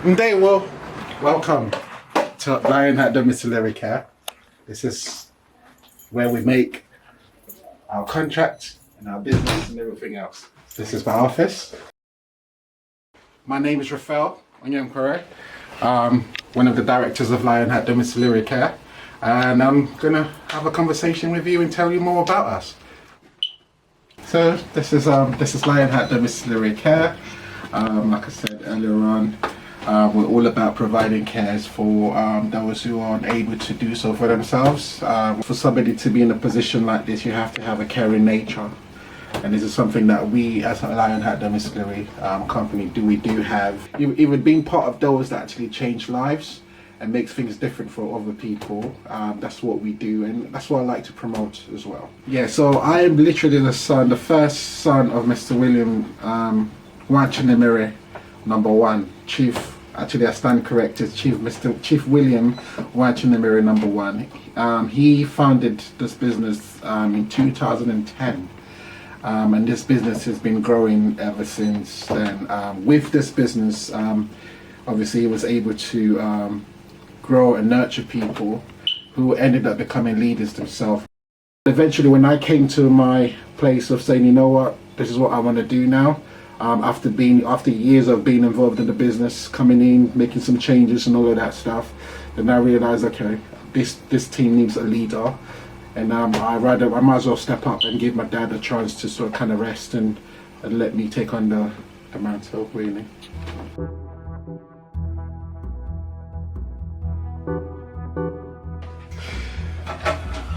Day well, welcome to LIONHEART Domiciliary Care. This is where we make our contract and our business and everything else. This is my office. My name is Rafael Onyemkwere, one of the directors of LIONHEART Domiciliary Care, and I'm gonna have a conversation with you and tell you more about us. So this is LIONHEART Domiciliary Care. Like I said earlier on, we're all about providing cares for those who aren't able to do so for themselves. For somebody to be in a position like this, you have to have a caring nature. And this is something that we as a LIONHEART Domiciliary company we do have. Even being part of those that actually change lives and makes things different for other people. That's what we do, and that's what I like to promote as well. Yeah, so I am literally the first son of Mr. William Wachinemere, number one, Chief. Actually, I stand corrected. Chief William Wachinemere, number one. He founded this business in 2010, and this business has been growing ever since then. With this business, obviously, he was able to grow and nurture people who ended up becoming leaders themselves. Eventually, when I came to my place of saying, you know what, this is what I want to do now. After years of being involved in the business, coming in, making some changes and all of that stuff, then I realized, okay, this team needs a leader, and I might as well step up and give my dad a chance to sort of kind of rest and let me take on the mantle, really.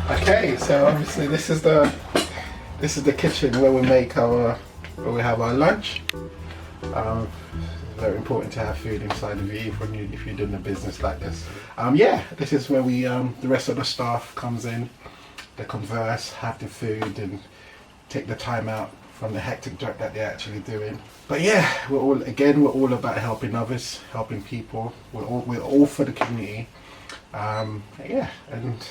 Okay, so obviously this is the kitchen where we have our lunch. Very important to have food inside of you if you're doing a business like this. Yeah, this is where the rest of the staff comes in. They converse, have the food, and take the time out from the hectic job that they're actually doing. But yeah, we're all about helping others, helping people. We're all for the community. Yeah, and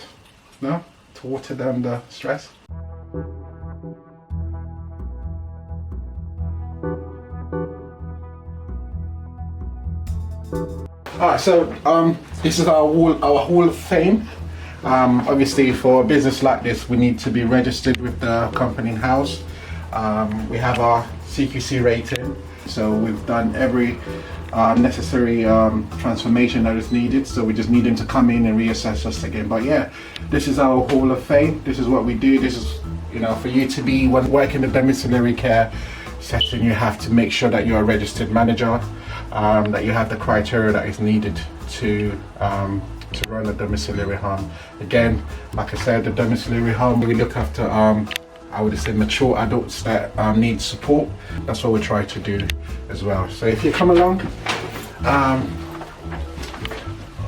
to water down the stress. Alright, so this is our Hall of Fame. Obviously, for a business like this, we need to be registered with the company house. We have our CQC rating, so we've done every necessary transformation that is needed. So we just need them to come in and reassess us again. But yeah, this is our Hall of Fame. This is what we do. This is, for you to be working the domiciliary care setting, you have to make sure that you're a registered manager. That you have the criteria that is needed to run a domiciliary home. Again, like I said, the domiciliary home, we look after I would say mature adults that need support. That's what we try to do as well. So if you come along,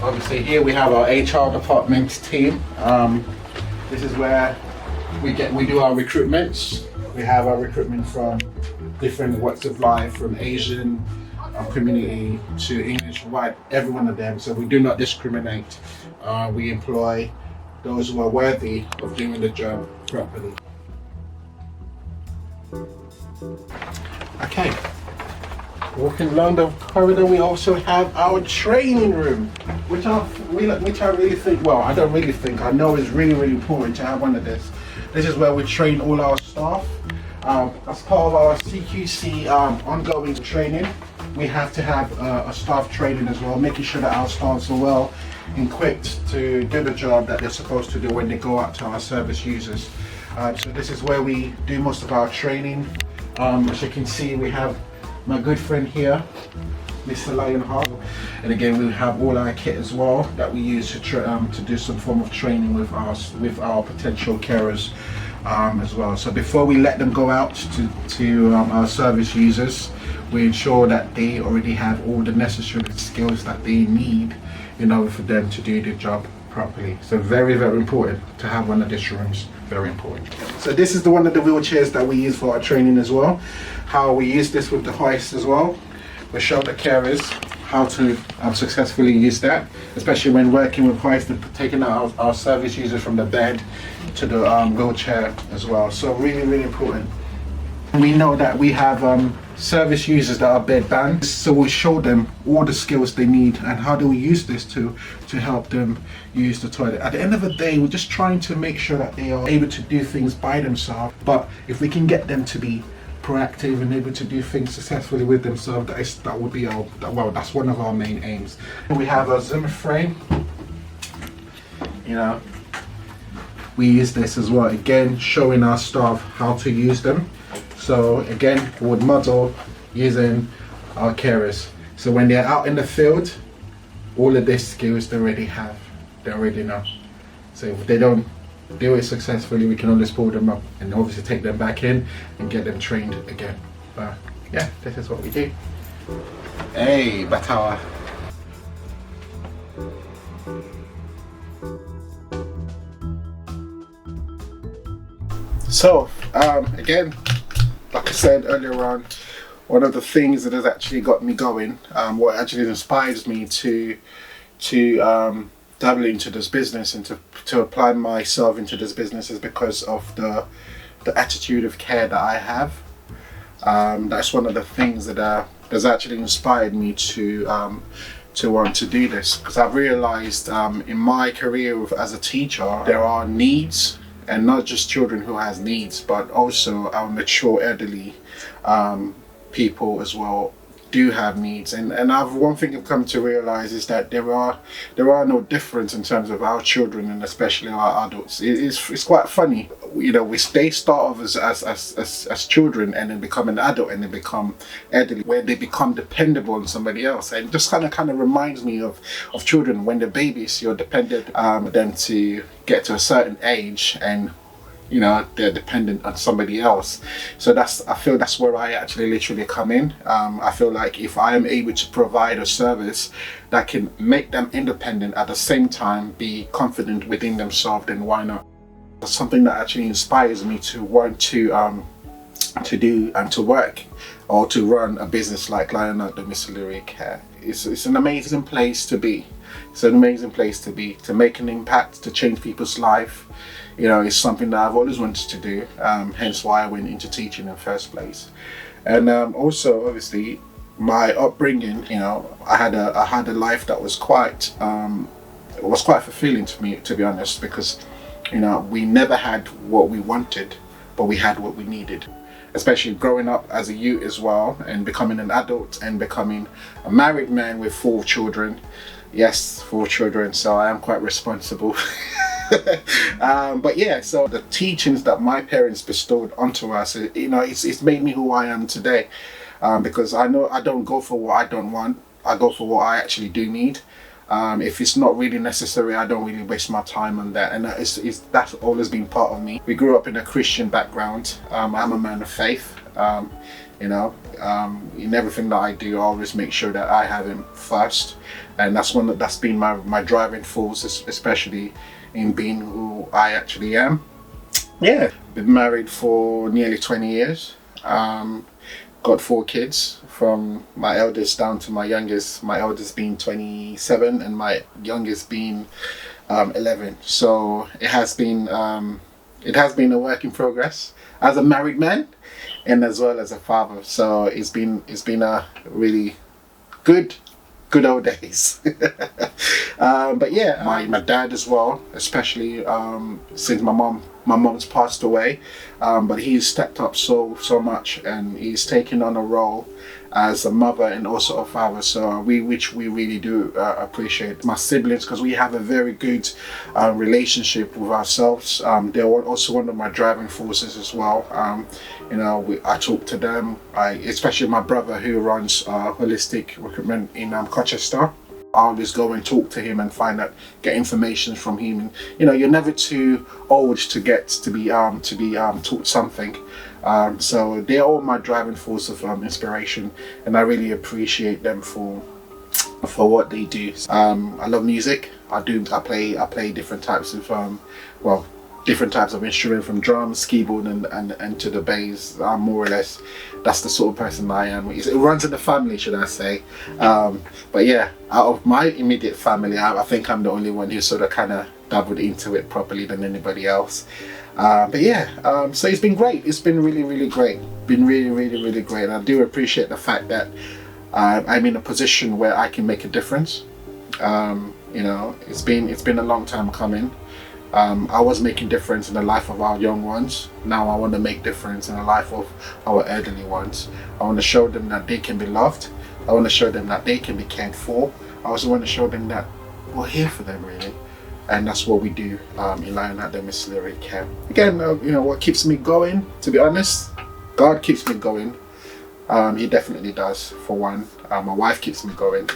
obviously here we have our HR department team. This is where we do our recruitments. We have our recruitment from different walks of life, from Asian community to English, white, every one of them. So we do not discriminate. We employ those who are worthy of doing the job properly. Okay, walking along the corridor, we also have our training room, which I really think, well, I don't really think, I know is really, really important to have one of this. This is where we train all our staff. As part of our CQC ongoing training, we have to have a staff training as well, making sure that our staffs are well equipped to do the job that they're supposed to do when they go out to our service users. So this is where we do most of our training. As you can see, we have my good friend here, Mr. LIONHEART, and again we have all our kit as well that we use to do some form of training with our potential carers as well. So before we let them go out to our service users, we ensure that they already have all the necessary skills that they need in order for them to do the job properly. So very, very important to have one of these rooms, very important. So this is one of the wheelchairs that we use for our training as well. How we use this with the hoist as well. We show the carers how to successfully use that, especially when working with hoist and taking out our service users from the bed to the wheelchair as well. So really, really important. We know that we have service users that are bedbound. So we show them all the skills they need and how do we use this to help them use the toilet. At the end of the day, we're just trying to make sure that they are able to do things by themselves. But if we can get them to be proactive and able to do things successfully with themselves, that would be that's one of our main aims. We have a Zimmer frame. You know, we use this as well, again showing our staff how to use them. So again, we would model using our carers. So when they're out in the field, all of these skills they already have, they already know. So if they don't do it successfully, we can always pull them up and obviously take them back in and get them trained again. But yeah, this is what we do. Hey, Batawa. So again, like I said earlier on, one of the things that has actually got me going, what actually inspires me to dabble into this business and to apply myself into this business is because of the attitude of care that I have. That's one of the things that has actually inspired me to want to do this, because I've realized in my career as a teacher there are needs, and not just children who has needs, but also our mature elderly people as well do have needs. And one thing I've come to realize is that there are no difference in terms of our children and especially our adults. It's quite funny, you know, they start off as children and then become an adult and then become elderly, where they become dependable on somebody else. And it just kind of reminds me of children when they're babies. You're dependent on them to get to a certain age, and you know they're dependent on somebody else. So I feel that's where I actually literally come in. I feel like if I am able to provide a service that can make them independent at the same time be confident within themselves, then why not? That's something that actually inspires me to want to do and to work or to run a business like LIONHEART Domiciliary Care. It's an amazing place to be. It's an amazing place to be, to make an impact, to change people's life. You know, it's something that I've always wanted to do, hence why I went into teaching in the first place. And also, obviously, my upbringing, you know, I had a life that was quite fulfilling to me, to be honest, because, you know, we never had what we wanted, but we had what we needed. Especially growing up as a youth as well, and becoming an adult and becoming a married man with 4 children. Yes, 4 children, so I am quite responsible. But yeah, so the teachings that my parents bestowed onto us, you know, it's made me who I am today, because I know I don't go for what I don't want, I go for what I actually do need. If it's not really necessary, I don't really waste my time on that, and that's always been part of me. We grew up in a Christian background. I'm a man of faith. You know, in everything that I do, I always make sure that I have him first, and that's been my driving force, especially in being who I actually am. Yeah, been married for nearly 20 years. Got 4 kids, from my eldest down to my youngest. My eldest being 27 and my youngest being 11. So it has been a work in progress as a married man and as well as a father. So it's been a really good old days. But yeah, my dad as well, especially since my mom's passed away, but he's stepped up so much, and he's taken on a role as a mother and also a father, so which we really do appreciate. My siblings, because we have a very good relationship with ourselves. They're also one of my driving forces as well. You know, I talk to them, especially my brother who runs holistic recruitment in Colchester. I always go and talk to him and get information from him. And you know, you're never too old to be taught something. So they're all my driving force of inspiration, and I really appreciate them for what they do. I love music. I play different types of different types of instruments, from drums, keyboard, and to the bass. More or less, that's the sort of person I am. It runs in the family, should I say. But yeah, out of my immediate family, I think I'm the only one who sort of kind of dabbled into it properly than anybody else. But yeah, so it's been great. It's been really, really great. Been really, really, really great. And I do appreciate the fact that I'm in a position where I can make a difference. You know, it's been a long time coming. I was making difference in the life of our young ones. Now I want to make difference in the life of our elderly ones. I want to show them that they can be loved. I want to show them that they can be cared for. I also want to show them that we're here for them, really. And that's what we do in LIONHEART Domiciliary Care. Again, you know, what keeps me going, to be honest, God keeps me going. He definitely does, for one. My wife keeps me going.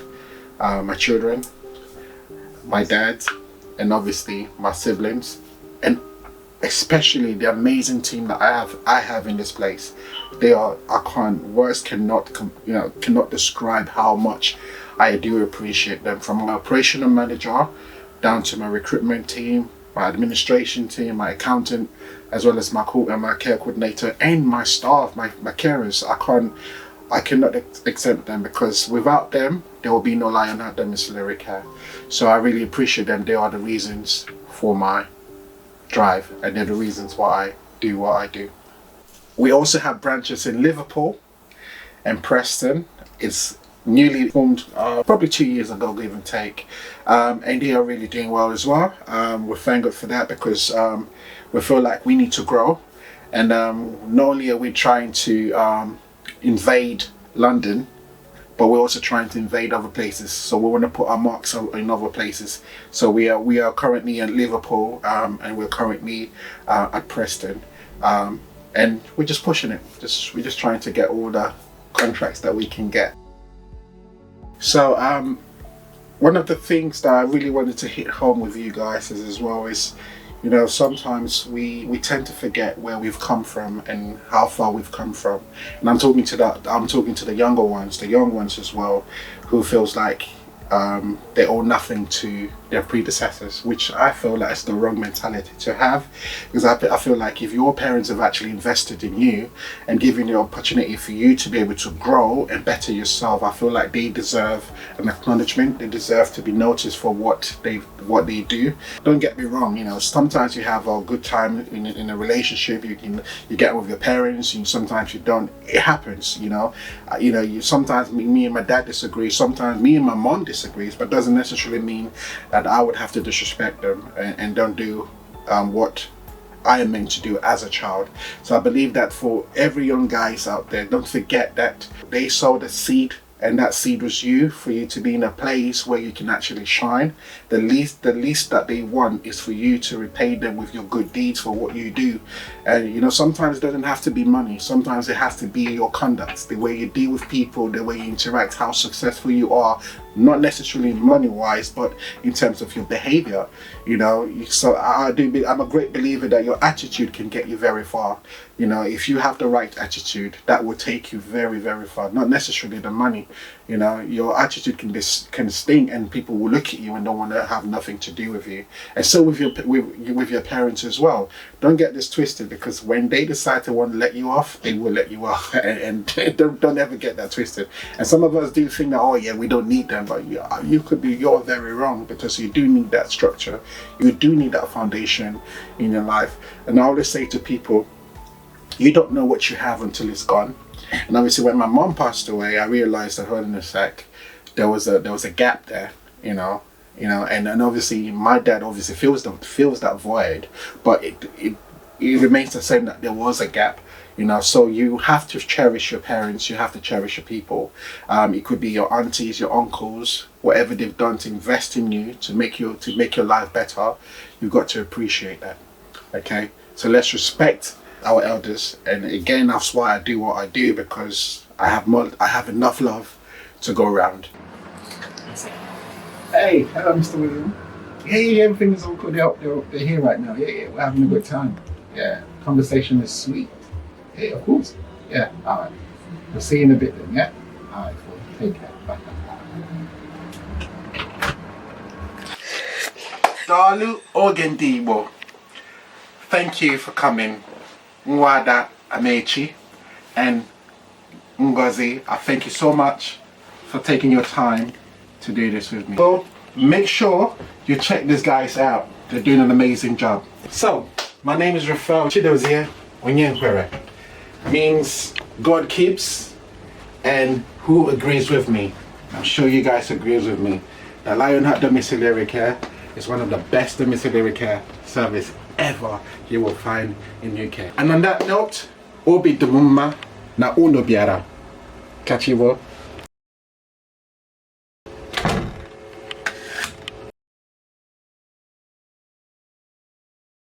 My children, my dad, and obviously my siblings, and especially the amazing team that I have in this place. They are, words cannot describe how much I do appreciate them. From my operational manager down to my recruitment team, my administration team, my accountant, as well as my care coordinator and my staff, my carers. I cannot exempt them, because without them there will be no LIONHEART Domiciliary Care. So I really appreciate them. They are the reasons for my drive, and they're the reasons why I do what I do. We also have branches in Liverpool and Preston. It's newly formed probably 2 years ago, give and take, and they are really doing well as well. We're thank God for that, because we feel like we need to grow, and not only are we trying to invade London, but we're also trying to invade other places. So we want to put our marks in other places. So we are currently in Liverpool, and we're currently at Preston, and we're just pushing it. We're just trying to get all the contracts that we can get. So one of the things that I really wanted to hit home with you guys as well is, you know, sometimes we tend to forget where we've come from and how far we've come from. And I'm talking to the younger ones, the young ones as well, who feels like they owe nothing to their predecessors, which I feel like is the wrong mentality to have, because I feel like if your parents have actually invested in you and given the opportunity for you to be able to grow and better yourself, I feel like they deserve an acknowledgement. They deserve to be noticed for what they do. Don't get me wrong, you know, sometimes you have a good time in a relationship, you get with your parents, and sometimes you don't. It happens, you know. Sometimes me and my dad disagree, sometimes me and my mom disagrees, but doesn't necessarily mean that I would have to disrespect them and don't do what I am meant to do as a child. So I believe that for every young guys out there, don't forget that they sowed a seed, and that seed was you, for you to be in a place where you can actually shine. The least that they want is for you to repay them with your good deeds for what you do. And you know, sometimes it doesn't have to be money. Sometimes it has to be your conduct, the way you deal with people, the way you interact, how successful you are, not necessarily money wise, but in terms of your behavior. You know, so I'm a great believer that your attitude can get you very far. You know, if you have the right attitude, that will take you very, very far. Not necessarily the money. You know, your attitude can sting, and people will look at you and don't want to have nothing to do with you. And so with your parents as well. Don't get this twisted, because when they decide to want to let you off, they will let you off, and don't ever get that twisted. And some of us do think that, oh yeah, we don't need them, but you're very wrong, because you do need that structure. You do need that foundation in your life. And I always say to people, you don't know what you have until it's gone. And obviously when my mom passed away, I realized that, hold on a sec, there was a gap there, you know, and obviously my dad obviously feels that void, but it remains the same, that there was a gap, you know. So you have to cherish your parents, you have to cherish your people. It could be your aunties, your uncles, whatever they've done to invest in you, to make your life better. You've got to appreciate that. Okay, so let's respect our elders. And again, that's why I do what I do, because I have enough love to go around. Hey, hello, Mr. William. Yeah, everything is all good. They're here right now. Yeah, we're having a good time. Yeah, conversation is sweet. Yeah, of course. Yeah, all right. We'll see you in a bit then. Yeah. All right, cool. Take care. Bye. Dalu Ogendibo, thank you for coming. Mwada Amechi and Ngozi, I thank you so much for taking your time to do this with me. So make sure you check these guys out. They're doing an amazing job. So My name is Rafael Chidozie Onyenkwere. Means God keeps, and who agrees with me? I'm sure you guys agrees with me. The Lionheart Domiciliary Care is one of the best domiciliary care service ever you will find in UK. And on that note, Obi Dumuma na uno biara. Catch you all.